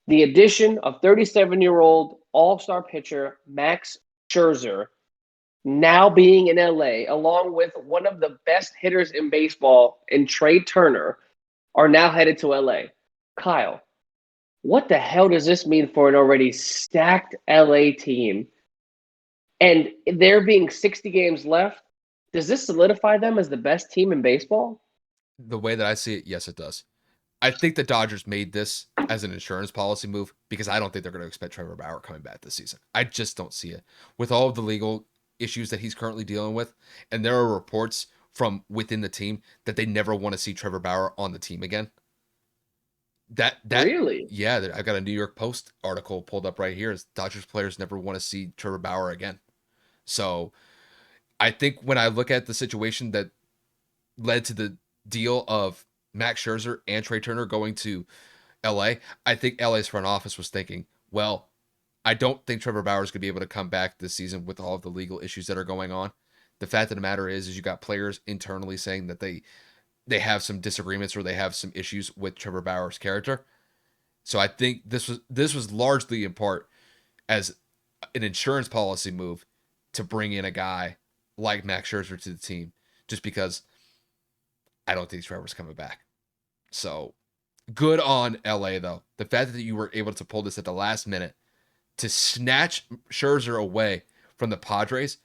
The addition of 37-year-old all-star pitcher Max Scherzer now being in LA, along with one of the best hitters in baseball in Trea Turner, are now headed to LA. Kyle, what the hell does this mean for an already stacked LA team? And there being 60 games left, does this solidify them as the best team in baseball? The way that I see it, yes, it does. I think the Dodgers made this as an insurance policy move because I don't think they're going to expect Trevor Bauer coming back this season. I just don't see it. With all of the legal issues that he's currently dealing with, and there are reports from within the team that they never want to see Trevor Bauer on the team again. That Really? yeah, I've got a New York Post article pulled up right here. Is Dodgers players never want to see Trevor Bauer again. So I think when I look at the situation that led to the deal of Max Scherzer and Trea Turner going to LA, I think LA's front office was thinking, well, I don't think Trevor Bauer is going to be able to come back this season with all of the legal issues that are going on. The fact of the matter is you got players internally saying that they have some disagreements or they have some issues with Trevor Bauer's character. So I think this was largely in part as an insurance policy move to bring in a guy like Max Scherzer to the team, just because I don't think Trevor's coming back. So good on LA though. The fact that you were able to pull this at the last minute to snatch Scherzer away from the Padres,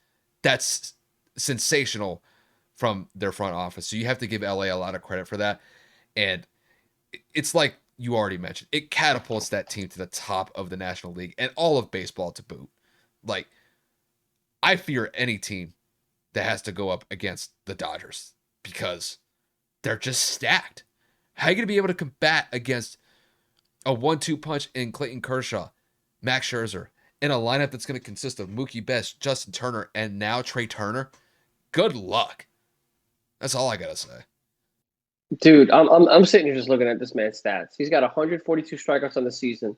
that's sensational from their front office. So you have to give LA a lot of credit for that. And it's like you already mentioned, it catapults that team to the top of the National League and all of baseball to boot. Like, I fear any team that has to go up against the Dodgers because they're just stacked. How are you going to be able to combat against a 1-2 punch in Clayton Kershaw, Max Scherzer, in a lineup that's going to consist of Mookie Betts, Justin Turner, and now Trea Turner? Good luck. That's all I got to say. Dude, I'm sitting here just looking at this man's stats. He's got 142 strikeouts on the season.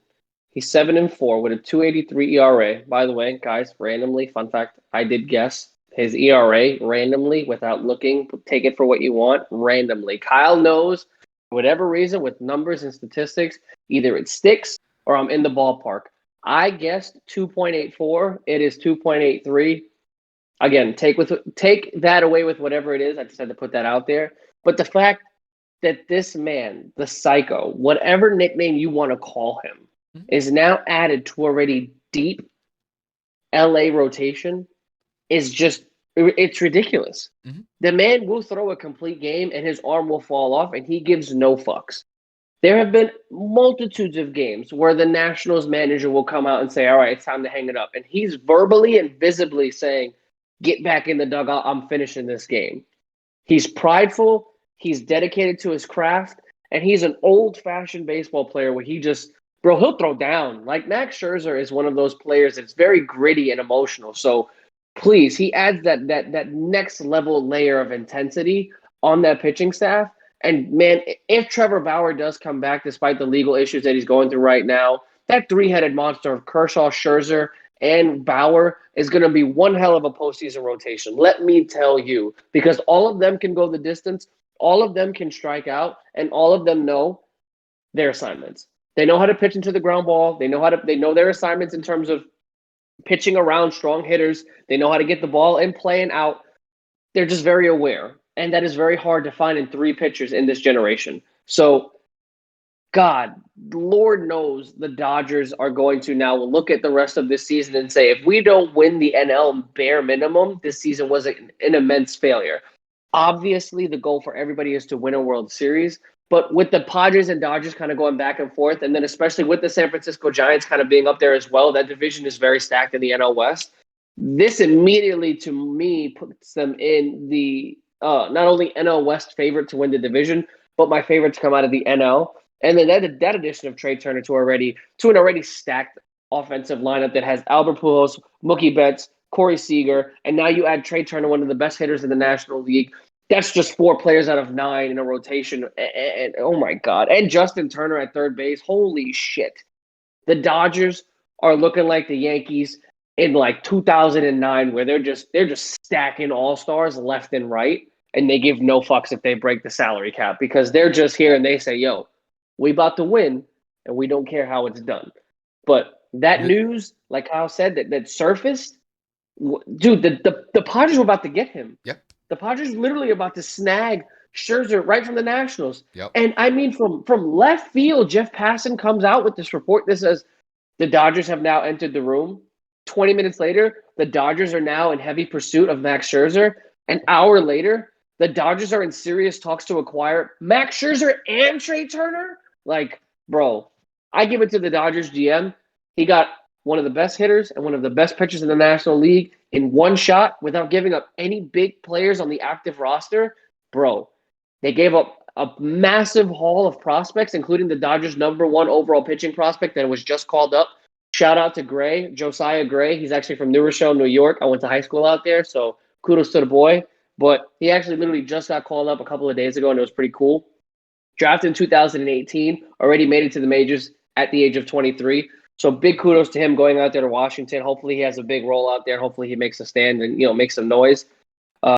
He's 7-4 with a 2.83 ERA. By the way, guys, randomly, fun fact, I did guess his ERA randomly without looking. Take it for what you want, randomly. Kyle knows, for whatever reason, with numbers and statistics, either it sticks or I'm in the ballpark. I guessed 2.84. It is 2.83. Again, take that away with whatever it is. I just had to put that out there. But the fact that this man, the psycho, whatever nickname you want to call him, is now added to already deep LA rotation is just, it's ridiculous. Mm-hmm. The man will throw a complete game and his arm will fall off and he gives no fucks. There have been multitudes of games where the Nationals manager will come out and say, all right, it's time to hang it up. And he's verbally and visibly saying, get back in the dugout. I'm finishing this game. He's prideful. He's dedicated to his craft. And he's an old-fashioned baseball player where he just, bro, he'll throw down. Like Max Scherzer is one of those players that's very gritty and emotional. So please, he adds that next level layer of intensity on that pitching staff. And man, if Trevor Bauer does come back despite the legal issues that he's going through right now, that three-headed monster of Kershaw, Scherzer, and Bauer is going to be one hell of a postseason rotation. Let me tell you, because all of them can go the distance, all of them can strike out, and all of them know their assignments. They know how to pitch into the ground ball. They know their assignments in terms of pitching around strong hitters. They know how to get the ball in play and out. They're just very aware. And that is very hard to find in three pitchers in this generation. So, God, Lord knows the Dodgers are going to now look at the rest of this season and say, if we don't win the NL bare minimum, this season was an immense failure. Obviously, the goal for everybody is to win a World Series. But with the Padres and Dodgers kind of going back and forth, and then especially with the San Francisco Giants kind of being up there as well, that division is very stacked in the NL West. This immediately, to me, puts them in the not only NL West favorite to win the division, but my favorite to come out of the NL. And then that addition of Trea Turner to an already stacked offensive lineup that has Albert Pujols, Mookie Betts, Corey Seager, and now you add Trea Turner, one of the best hitters in the National League. That's just 4 players out of 9 in a rotation. And oh my God. And Justin Turner at third base. Holy shit. The Dodgers are looking like the Yankees in like 2009, where they're just stacking all-stars left and right, and they give no fucks if they break the salary cap, because they're just here and they say, yo, we about to win, and we don't care how it's done. But that You- news, like Kyle said, that surfaced, dude, the Padres were about to get him. Yep. The Padres literally about to snag Scherzer right from the Nationals. Yep. And I mean, from left field, Jeff Passan comes out with this report that says the Dodgers have now entered the room. 20 minutes later, the Dodgers are now in heavy pursuit of Max Scherzer. An hour later, the Dodgers are in serious talks to acquire Max Scherzer and Trey Turner. Like, bro, I give it to the Dodgers GM. He got one of the best hitters and one of the best pitchers in the National League in one shot without giving up any big players on the active roster. Bro, they gave up a massive haul of prospects, including the Dodgers' #1 overall pitching prospect that was just called up. Shout out to Gray, Josiah Gray. He's actually from New Rochelle, New York. I went to high school out there, so kudos to the boy. But he actually literally just got called up a couple of days ago, and it was pretty cool. Drafted in 2018, already made it to the majors at the age of 23. So big kudos to him going out there to Washington. Hopefully he has a big role out there. Hopefully he makes a stand and makes some noise.